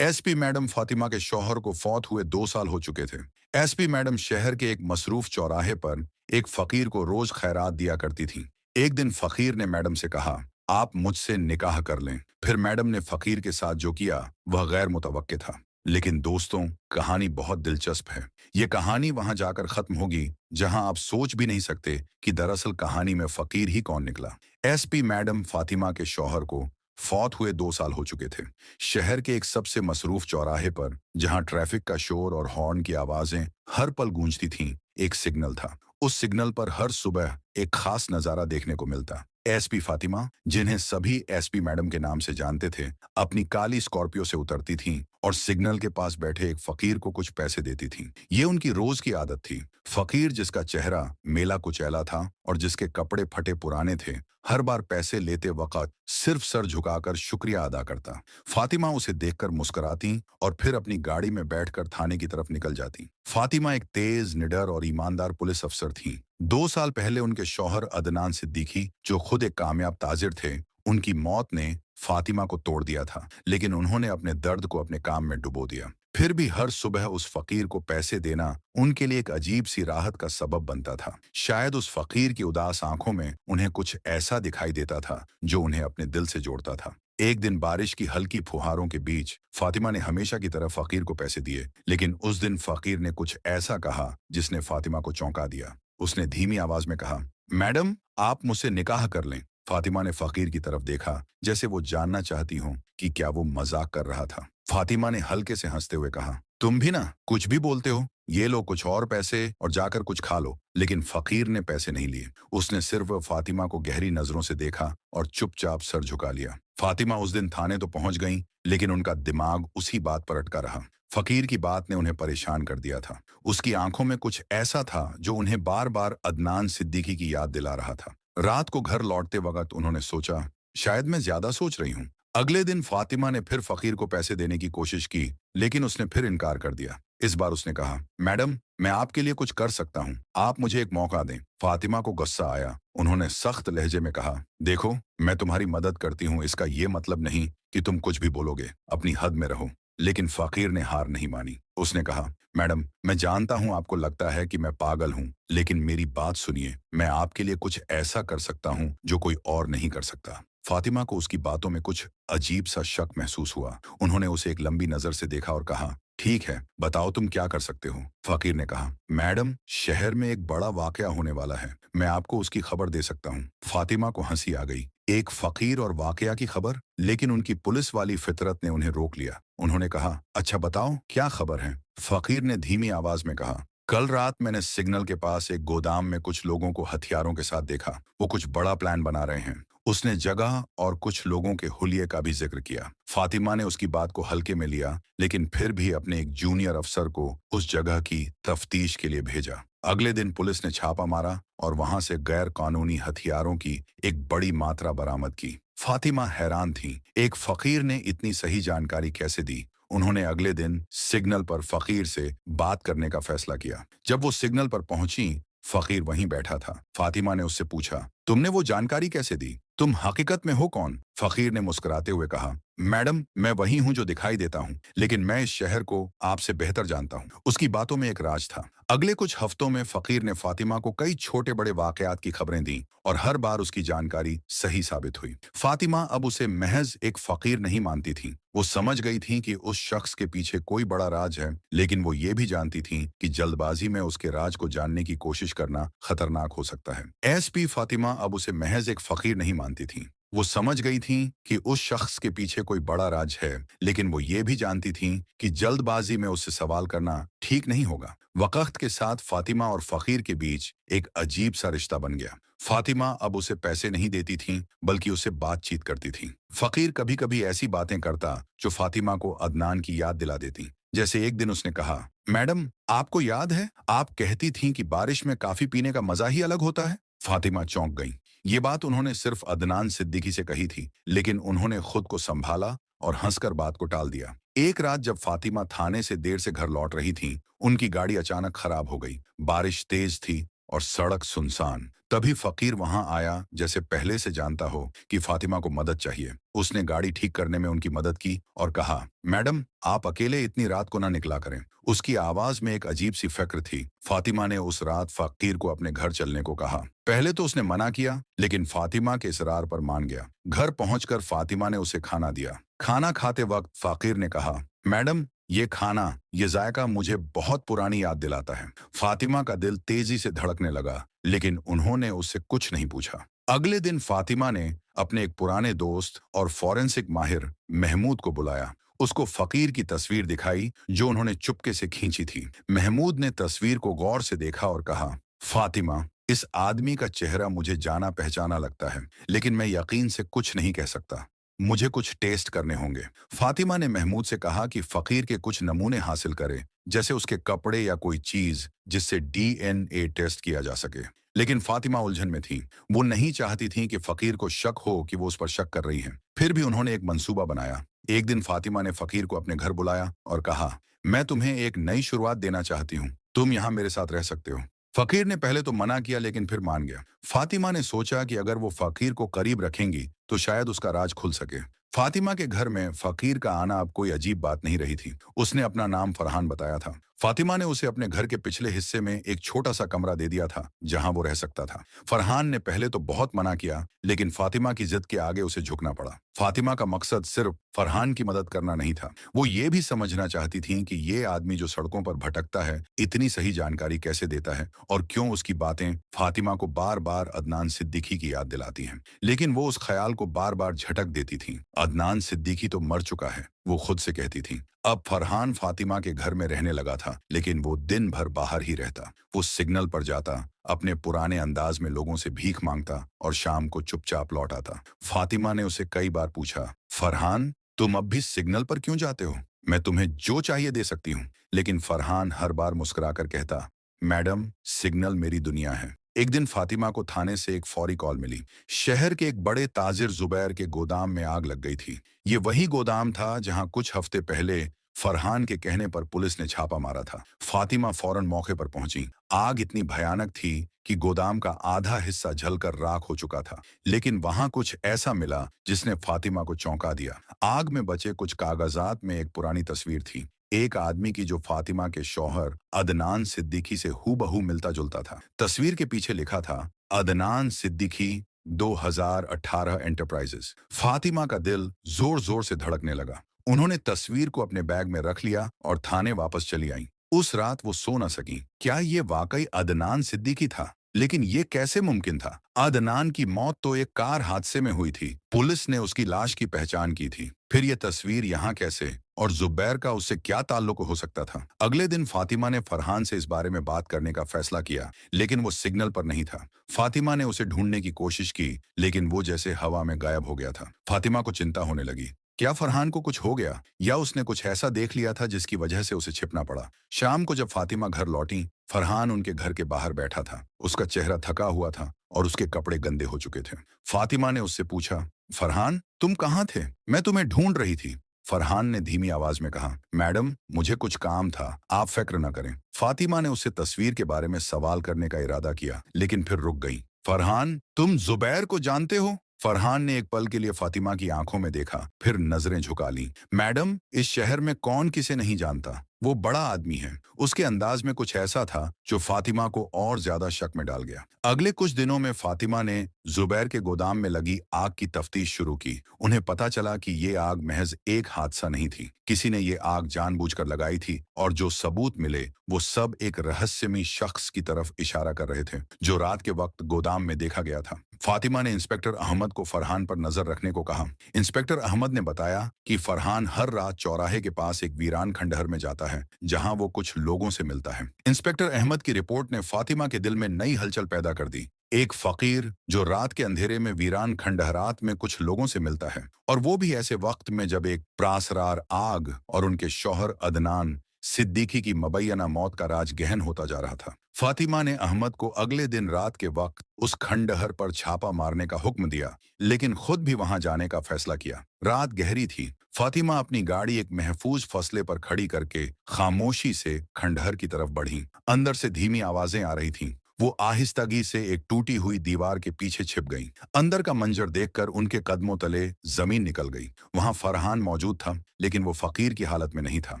SP madam Fatima के शौहर को फौत हुए 2 साल हो चुके थे। एसपी मैडम शहर के एक मसरूफ चौराहे पर एक फकीर को रोज खैरात दिया करती थी। एक दिन फकीर ने मैडम से कहा, आप मुझसे निकाह कर लें। फिर मैडम ने फकीर के साथ जो किया वह गैर मुतवक्के था। लेकिन दोस्तों, कहानी बहुत दिलचस्प है। ये कहानी वहां जाकर खत्म होगी जहां आप सोच भी नहीं सकते कि दरअसल कहानी में फकीर ही कौन निकला। एसपी मैडम फातिमा के शौहर को फौत हुए 2 साल हो चुके थे। शहर के एक सबसे मसरूफ चौराहे पर, जहां ट्रैफिक का शोर और हॉर्न की आवाजें हर पल गूंजती थीं, एक सिग्नल था। उस सिग्नल पर हर सुबह एक खास नजारा देखने को मिलता। एसपी फातिमा, जिन्हें सभी एसपी मैडम के नाम से जानते थे, अपनी काली स्कॉर्पियो से उतरती थीं और सिग्नल के पास बैठे एक फकीर को कुछ पैसे देती थीं। ये उनकी रोज की आदत थी। फकीर, जिसका चेहरा मेला कुचैला था और जिसके कपड़े फटे पुराने थे, हर बार पैसे लेते वक्त सिर्फ सर झुकाकर शुक्रिया अदा करता। फातिमा उसे देखकर मुस्कुराती और फिर अपनी गाड़ी में बैठकर थाने की तरफ निकल जाती। फातिमा एक तेज, निडर और ईमानदार पुलिस अफसर थी। 2 साल पहले उनके शौहर अदनान सिद्दीकी, जो खुद एक कामयाब ताजिर थे, उनकी मौत ने फातिमा को तोड़ दिया था, लेकिन उन्होंने अपने दर्द को अपने काम में डुबो दिया। फिर भी हर सुबह उस फकीर को पैसे देना उनके लिए एक अजीब सी राहत का सबब बनता था। शायद उस फकीर की उदास आंखों में उन्हें कुछ ऐसा दिखाई देता था जो उन्हें अपने दिल से जोड़ता था। एक दिन बारिश की हल्की फुहारों के बीच फातिमा ने हमेशा की तरह फकीर को पैसे दिए, लेकिन उस दिन फकीर ने कुछ ऐसा कहा जिसने फातिमा को चौंका दिया। उसने धीमी आवाज में कहा, मैडम, आप मुझसे निकाह कर लें। फातिमा ने फकीर की तरफ देखा, जैसे वो जानना चाहती हो कि क्या वो मजाक कर रहा था। फातिमा ने हल्के से हंसते हुए कहा, तुम भी ना कुछ भी बोलते हो। ये लो कुछ और पैसे और जाकर कुछ खा लो। लेकिन फकीर ने पैसे नहीं लिए। उसने सिर्फ फातिमा को गहरी नजरों से देखा और चुपचाप सर झुका लिया। फातिमा उस दिन थाने तो पहुंच गईं, लेकिन उनका दिमाग उसी बात पर अटका रहा। फकीर की बात ने उन्हें परेशान कर दिया था। उसकी आंखों में कुछ ऐसा था जो उन्हें बार बार अदनान सिद्दीकी की याद दिला रहा था। रात को घर लौटते वक्त उन्होंने सोचा, शायद मैं ज्यादा सोच रही हूँ। अगले दिन फातिमा ने फिर फकीर को पैसे देने की कोशिश की, लेकिन उसने फिर इनकार कर दिया। इस बार उसने कहा, मैडम, मैं आपके लिए कुछ कर सकता हूँ, आप मुझे एक मौका दें। फातिमा को गुस्सा आया। उन्होंने सख्त लहजे में कहा, देखो, मैं तुम्हारी मदद करती हूँ, इसका ये मतलब नहीं कि तुम कुछ भी बोलोगे। अपनी हद में रहो। लेकिन फकीर ने हार नहीं मानी। उसने कहा, मैडम, मैं जानता हूँ आपको लगता है कि मैं पागल हूँ, लेकिन मेरी बात सुनिए। मैं आपके लिए कुछ ऐसा कर सकता हूँ जो कोई और नहीं कर सकता। फातिमा को उसकी बातों में कुछ अजीब सा शक महसूस हुआ। उन्होंने उसे एक लंबी नजर से देखा और कहा, ठीक है, बताओ तुम क्या कर सकते हो। फकीर ने कहा, मैडम, शहर में एक बड़ा वाकया होने वाला है, मैं आपको उसकी खबर दे सकता हूँ। फातिमा को हंसी आ गई। एक फकीर और वाकया की खबर? लेकिन उनकी पुलिस वाली फितरत ने उन्हें रोक लिया। उन्होंने कहा, अच्छा बताओ, क्या खबर है। फकीर ने धीमी आवाज में कहा, कल रात मैंने सिग्नल के पास एक गोदाम में कुछ लोगों को हथियारों के साथ देखा। वो कुछ बड़ा प्लान बना रहे हैं। उसने जगह और कुछ लोगों के हुलिये का भी जिक्र किया। फातिमा ने उसकी बात को हल्के में लिया, लेकिन फिर भी अपने एक जूनियर अफसर को उस जगह की तफ्तीश के लिए भेजा। अगले दिन पुलिस ने छापा मारा और वहां से गैर कानूनी हथियारों की एक बड़ी मात्रा बरामद की। फातिमा हैरान थी, एक फकीर ने इतनी सही जानकारी कैसे दी। उन्होंने अगले दिन सिग्नल पर फकीर से बात करने का फैसला किया। जब वो सिग्नल पर पहुंची, फकीर वहीं बैठा था। फातिमा ने उससे पूछा, तुमने वो जानकारी कैसे दी? तुम हकीकत में हो कौन? फकीर ने मुस्कुराते हुए कहा, मैडम, मैं वही हूं जो दिखाई देता हूं, लेकिन मैं इस शहर को आपसे बेहतर जानता हूं। उसकी बातों में एक राज था। अगले कुछ हफ्तों में फकीर ने फातिमा को कई छोटे बड़े वाकयात की खबरें दी और हर बार उसकी जानकारी सही साबित हुई। फातिमा अब उसे महज एक फकीर नहीं मानती थी। वो समझ गई थी कि उस शख्स के पीछे कोई बड़ा राज है, लेकिन वो ये भी जानती थी कि जल्दबाजी में उसके राज को जानने की कोशिश करना खतरनाक हो सकता है। एसपी फातिमा अब उसे महज एक फकीर नहीं मानती थी। वो समझ गई थी कि उस शख्स के पीछे कोई बड़ा राज है, लेकिन वो ये भी जानती थी कि जल्दबाजी में उससे सवाल करना ठीक नहीं होगा। वक्त के साथ फातिमा और फकीर के बीच एक अजीब सा रिश्ता बन गया। फातिमा अब उसे पैसे नहीं देती थी, बल्कि उससे बातचीत करती थी। फकीर कभी कभी ऐसी बातें करता जो फातिमा को अदनान की याद दिला देती। जैसे एक दिन उसने कहा, मैडम, आपको याद है, आप कहती थीं कि बारिश में कॉफी पीने का मजा ही अलग होता है। फातिमा चौंक गई। ये बात उन्होंने सिर्फ अदनान सिद्दीकी से कही थी, लेकिन उन्होंने खुद को संभाला और हंसकर बात को टाल दिया। एक रात जब फातिमा थाने से देर से घर लौट रही थी, उनकी गाड़ी अचानक खराब हो गई। बारिश तेज थी और सड़क सुनसान। तभी फकीर वहां आया, जैसे पहले से जानता हो कि फातिमा को मदद चाहिए। उसने गाड़ी ठीक करने में उनकी मदद की और कहा, मैडम आप अकेले इतनी रात को ना निकला करें। उसकी आवाज में एक अजीब सी फिक्र थी। फातिमा ने उस रात फकीर को अपने घर चलने को कहा। पहले तो उसने मना किया, लेकिन फातिमा के इसरार पर मान गया। घर पहुंचकर फातिमा ने उसे खाना दिया। खाना खाते वक्त फकीर ने कहा, मैडम ये खाना, ये जायका मुझे बहुत पुरानी याद दिलाता है। फातिमा का दिल तेजी से धड़कने लगा, लेकिन उन्होंने उससे कुछ नहीं पूछा। अगले दिन फातिमा ने अपने एक पुराने दोस्त और फॉरेंसिक माहिर महमूद को बुलाया। उसको फकीर की तस्वीर दिखाई जो उन्होंने चुपके से खींची थी। महमूद ने तस्वीर को गौर से देखा और कहा, फातिमा इस आदमी का चेहरा मुझे जाना पहचाना लगता है, लेकिन मैं यकीन से कुछ नहीं कह सकता। मुझे कुछ टेस्ट करने होंगे। फातिमा ने महमूद से कहा कि फकीर के कुछ नमूने हासिल करे, जैसे उसके कपड़े या कोई चीज जिससे डीएनए टेस्ट किया जा सके। लेकिन फातिमा उलझन में थी। वो नहीं चाहती थी कि फकीर को शक हो कि वो उस पर शक कर रही है। फिर भी उन्होंने एक मंसूबा बनाया। एक दिन फातिमा ने फकीर को अपने घर बुलाया और कहा, मैं तुम्हें एक नई शुरुआत देना चाहती हूँ, तुम यहाँ मेरे साथ रह सकते हो। फकीर ने पहले तो मना किया, लेकिन फिर मान गया। फातिमा ने सोचा कि अगर वो फकीर को करीब रखेंगी तो शायद उसका राज खुल सके। फातिमा के घर में फकीर का आना अब कोई अजीब बात नहीं रही थी। उसने अपना नाम फरहान बताया था। फातिमा ने उसे अपने घर के पिछले हिस्से में एक छोटा सा कमरा दे दिया था, जहां वो रह सकता था। फरहान ने पहले तो बहुत मना किया, लेकिन फातिमा की जिद के आगे उसे झुकना पड़ा। फातिमा का मकसद सिर्फ फरहान की मदद करना नहीं था। वो ये भी समझना चाहती थी कि ये आदमी जो सड़कों पर भटकता है, इतनी सही जानकारी कैसे देता है और क्यों उसकी बातें फातिमा को बार बार अदनान सिद्दीकी की याद दिलाती हैं। लेकिन वो उस ख्याल को बार बार झटक देती थी। अदनान सिद्दीकी तो मर चुका है, वो खुद से कहती थी। अब फरहान फातिमा के घर में रहने लगा था, लेकिन वो दिन भर बाहर ही रहता। वो सिग्नल पर जाता, अपने पुराने अंदाज में लोगों से भीख मांगता और शाम को चुपचाप लौट आता। फातिमा ने उसे कई बार पूछा, फरहान तुम अब भी सिग्नल पर क्यों जाते हो? मैं तुम्हें जो चाहिए दे सकती हूँ। लेकिन फरहान हर बार मुस्कुराकर कहता, मैडम सिग्नल मेरी दुनिया है। एक दिन फातिमा को थाने से एक फौरी कॉल मिली। शहर के एक बड़े ताजिर जुबैर के गोदाम में आग लग गई थी। ये वही गोदाम था जहां कुछ हफ्ते पहले फरहान के कहने पर पुलिस ने छापा मारा था। फातिमा फौरन मौके पर पहुंची। आग इतनी भयानक थी कि गोदाम का आधा हिस्सा जलकर राख हो चुका था। लेकिन वहां कुछ ऐसा मिला जिसने फातिमा को चौंका दिया। आग में बचे कुछ कागजात में एक पुरानी तस्वीर थी, एक आदमी की जो फातिमा के शौहर अदनान सिद्दीकी से हूबहू मिलता जुलता था। तस्वीर के पीछे लिखा था, अदनान सिद्दीकी 2018 एंटरप्राइजेस। फातिमा का दिल जोर जोर से धड़कने लगा। उन्होंने तस्वीर को अपने बैग में रख लिया और थाने वापस चली आई। उस रात वो सो न सकी। क्या ये वाकई अदनान सिद्दीकी था? लेकिन ये कैसे मुमकिन था? अदनान की मौत तो एक कार हादसे में हुई थी। पुलिस ने उसकी लाश की पहचान की थी। फिर ये तस्वीर यहाँ कैसे? और जुबैर का उससे क्या ताल्लुक हो सकता था? अगले दिन फातिमा ने फरहान से इस बारे में बात करने का फैसला किया, लेकिन वो सिग्नल पर नहीं था। फातिमा ने उसे ढूंढने की कोशिश की, लेकिन वो जैसे हवा में गायब हो गया था। फातिमा को चिंता होने लगी। क्या फरहान को कुछ हो गया, या उसने कुछ ऐसा देख लिया था जिसकी वजह से उसे छिपना पड़ा? शाम को जब फातिमा घर लौटी, फरहान उनके घर के बाहर बैठा था। उसका चेहरा थका हुआ था और उसके कपड़े गंदे हो चुके थे। फातिमा ने उससे पूछा, फरहान तुम कहाँ थे? मैं तुम्हें ढूंढ रही थी। फरहान ने धीमी आवाज में कहा, मैडम मुझे कुछ काम था, आप फिक्र न करें। फातिमा ने उससे तस्वीर के बारे में सवाल करने का इरादा किया, लेकिन फिर रुक गई। फरहान तुम जुबैर को जानते हो? फरहान ने एक पल के लिए फातिमा की आंखों में देखा, फिर नजरें झुका ली। मैडम इस शहर में कौन किसे नहीं जानता? वो बड़ा आदमी है। उसके अंदाज में कुछ ऐसा था जो फातिमा को और ज्यादा शक में डाल गया। अगले कुछ दिनों में फातिमा ने जुबैर के गोदाम में लगी आग की तफ्तीश शुरू की। उन्हें पता चला कि ये आग महज एक हादसा नहीं थी। किसी ने ये आग जानबूझकर लगाई थी, और जो सबूत मिले वो सब एक रहस्यमयी शख्स की तरफ इशारा कर रहे थे, जो रात के वक्त गोदाम में देखा गया था। फातिमा ने इंस्पेक्टर अहमद को फरहान पर नजर रखने को कहा। इंस्पेक्टर अहमद ने बताया कि फरहान हर रात चौराहे के पास एक वीरान खंडहर में जाता है, जहां वो कुछ लोगों से मिलता है। इंस्पेक्टर अहमद की रिपोर्ट ने फातिमा के दिल में नई हलचल पैदा कर दी। एक फकीर जो रात के अंधेरे में वीरान खंडहरात में कुछ लोगों से मिलता है, और वो भी ऐसे वक्त में जब एक प्रासरार आग और उनके शौहर अदनान सिद्दीकी की मबैना मौत का राज गहन होता जा रहा था। फातिमा ने अहमद को अगले दिन रात के वक्त उस खंडहर पर छापा मारने का हुक्म दिया, लेकिन खुद भी वहां जाने का फैसला किया। रात गहरी थी। फातिमा अपनी गाड़ी एक महफूज फसले पर खड़ी करके खामोशी से खंडहर की तरफ बढ़ी। अंदर से धीमी आवाजें आ रही थीं। वो आहिस्तागी से एक टूटी हुई दीवार के पीछे छिप गईं। अंदर का मंजर देखकर उनके कदमों तले जमीन निकल गई। वहां फरहान मौजूद था, लेकिन वो फकीर की हालत में नहीं था।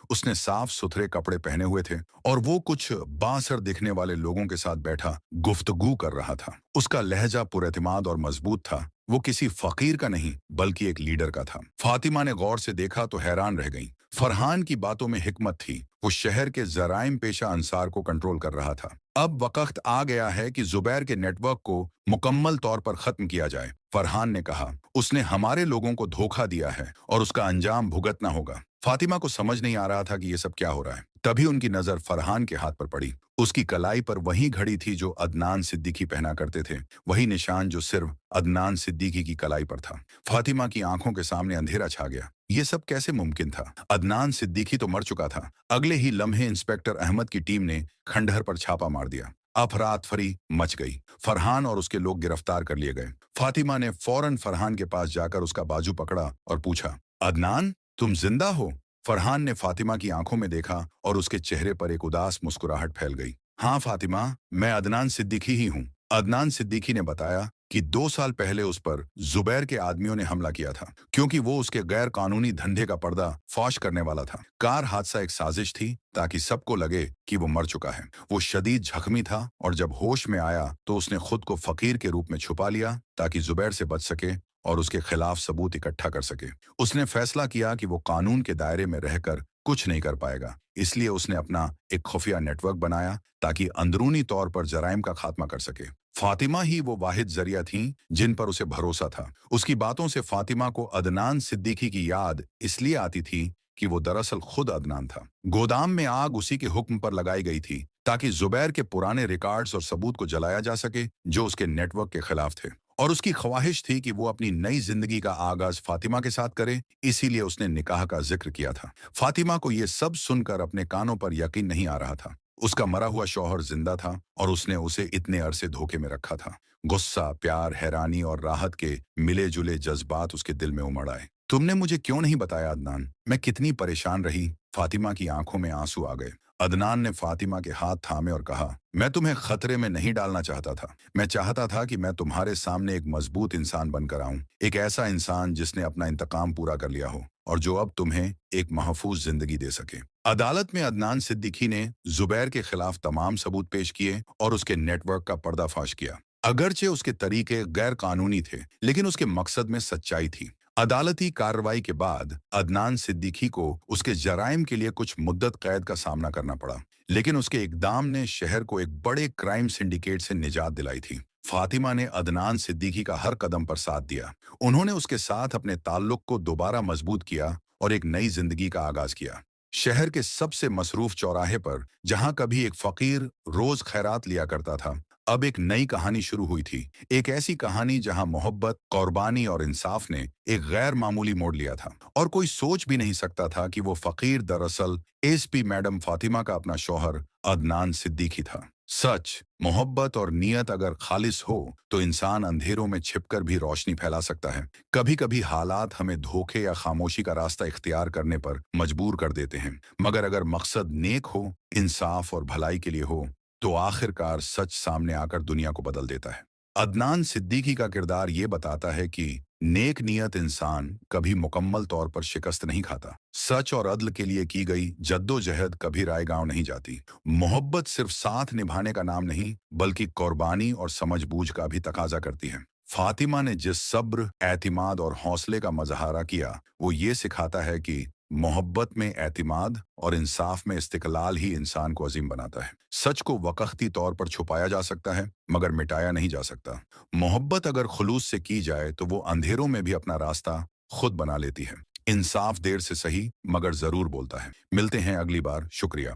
उसने साफ सुथरे कपड़े पहने हुए थे और वो कुछ बांसर दिखने वाले लोगों के साथ बैठा गुफ्तगू कर रहा था। उसका लहजा पुरएतिमाद और मजबूत था। वो किसी फकीर का नहीं बल्कि एक लीडर का था। फातिमा ने गौर से देखा तो हैरान रह गई। फरहान की बातों में हिकमत थी। वो शहर के जराइम पेशा अंसार को कंट्रोल कर रहा था। अब वक्त आ गया है कि जुबैर के नेटवर्क को मुकम्मल तौर पर खत्म किया जाए, फरहान ने कहा। उसने हमारे लोगों को धोखा दिया है और उसका अंजाम भुगतना होगा। फातिमा को समझ नहीं आ रहा था कि ये सब क्या हो रहा है। तभी उनकी नजर फरहान के हाथ पर पड़ी। उसकी कलाई पर वही घड़ी थी जो अदनान सिद्दीकी पहना करते थे, वही निशान जो सिर्फ अदनान सिद्दीकी की कलाई पर था। फातिमा की आंखों के सामने अंधेरा छा गया। ये सब कैसे मुमकिन था? अदनान सिद्दीकी तो मर चुका था। अगले ही लम्हे इंस्पेक्टर अहमद की टीम ने खंडहर पर छापा मार दिया। अफरातफरी मच गई। फरहान और उसके लोग गिरफ्तार कर लिए गए। फातिमा ने फौरन फरहान के पास जाकर उसका बाजू पकड़ा और पूछा, अदनान, तुम जिंदा हो? फरहान ने फातिमा की आंखों में देखा और उसके चेहरे पर एक उदास मुस्कुराहट फैल गई। हाँ फातिमा, मैं अदनान सिद्दीकी ही हूँ। अदनान सिद्दीकी ने बताया कि 2 साल पहले उस पर जुबैर के आदमियों ने हमला किया था, क्योंकि वो उसके गैर कानूनी धंधे का पर्दा फाश करने वाला था। कार हादसा एक साजिश थी ताकि सबको लगे कि वो मर चुका है। वो शदीद जख्मी था और जब होश में आया तो उसने खुद को फकीर के रूप में छुपा लिया ताकि जुबैर से बच सके और उसके खिलाफ सबूत इकट्ठा कर सके। उसने फैसला किया कि वो कानून के दायरे में रहकर कुछ नहीं कर पाएगा, इसलिए उसने अपना एक खुफिया नेटवर्क बनाया ताकि अंदरूनी तौर पर जराइम का खात्मा कर सके। फातिमा ही वो वाहिद जरिया थी जिन पर उसे भरोसा था। उसकी बातों से फातिमा को अदनान सिद्दीकी की याद इसलिए आती थी कि वो दरअसल खुद अदनान था। गोदाम में आग उसी के हुक्म पर लगाई गई थी ताकि जुबैर के पुराने रिकॉर्ड्स और सबूत को जलाया जा सके जो उसके नेटवर्क के खिलाफ थे। और उसकी ख्वाहिश थी कि वो अपनी नई जिंदगी का आगाज फातिमा के साथ करे, इसीलिए उसने निकाह का जिक्र किया था। फातिमा को ये सब सुनकर अपने कानों पर यकीन नहीं आ रहा था। उसका मरा हुआ शौहर जिंदा था और उसने उसे इतने अरसे धोखे में रखा था। गुस्सा, प्यार, हैरानी और राहत के मिले जुले जज्बात उसके दिल में उमड़ आए। तुमने मुझे क्यों नहीं बताया अदनान? मैं कितनी परेशान रही। फातिमा की आंखों में आंसू आ गए। अदनान ने फातिमा के हाथ थामे और कहा, मैं तुम्हें खतरे में नहीं डालना चाहता था। मैं चाहता था कि मैं तुम्हारे सामने एक मजबूत इंसान बनकर आऊं, एक ऐसा इंसान जिसने अपना इंतकाम पूरा कर लिया हो और जो अब तुम्हें एक महफूज जिंदगी दे सके। अदालत में अदनान सिद्दीकी ने जुबैर के खिलाफ तमाम सबूत पेश किए और उसके नेटवर्क का पर्दाफाश किया। अगरचे उसके तरीके गैर कानूनी थे, लेकिन उसके मकसद में सच्चाई थी। अदालती कार्रवाई के बाद अदनान सिद्दीकी को उसके जराइम के लिए कुछ मुद्दत कैद का सामना करना पड़ा, लेकिन उसके इकदाम ने शहर को एक बड़े क्राइम सिंडिकेट से निजात दिलाई थी। फातिमा ने अदनान सिद्दीकी का हर कदम पर साथ दिया। उन्होंने उसके साथ अपने ताल्लुक को दोबारा मजबूत किया और एक नई जिंदगी का आगाज किया। शहर के सबसे मसरूफ चौराहे पर, जहां कभी एक फकीर रोज खैरात लिया करता था, अब एक नई कहानी शुरू हुई थी। एक ऐसी कहानी जहां मोहब्बत, कुर्बानी और इंसाफ ने एक गैर मामूली मोड़ लिया था और कोई सोच भी नहीं सकता था कि वो फकीर दरअसल एसपी मैडम फातिमा का अपना शौहर अदनान सिद्दीकी था। सच, मोहब्बत और नियत अगर खालिस हो तो इंसान अंधेरों में छिपकर भी रोशनी फैला सकता है। कभी कभी हालात हमें धोखे या खामोशी का रास्ता इख्तियार करने पर मजबूर कर देते हैं, मगर अगर मकसद नेक हो, इंसाफ और भलाई के लिए हो, तो आखिरकार सच सामने आकर दुनिया को बदल देता है। अदनान सिद्दीकी का किरदार ये बताता है कि नेक नियत इंसान कभी मुकम्मल तौर पर शिकस्त नहीं खाता। सच और अदल के लिए की गई जद्दोजहद कभी रायगांव नहीं जाती। मोहब्बत सिर्फ साथ निभाने का नाम नहीं, बल्कि कुर्बानी और समझबूझ का भी तकाजा करती है। फातिमा ने जिस सब्र, एतिमाद और हौसले का मजहारा किया, वो ये सिखाता है कि मोहब्बत में एतिमाद और इंसाफ में इस्तिकलाल ही इंसान को अजीम बनाता है। सच को वक्ती तौर पर छुपाया जा सकता है, मगर मिटाया नहीं जा सकता। मोहब्बत अगर खुलूस से की जाए तो वो अंधेरों में भी अपना रास्ता खुद बना लेती है। इंसाफ देर से सही, मगर जरूर बोलता है। मिलते हैं अगली बार। शुक्रिया।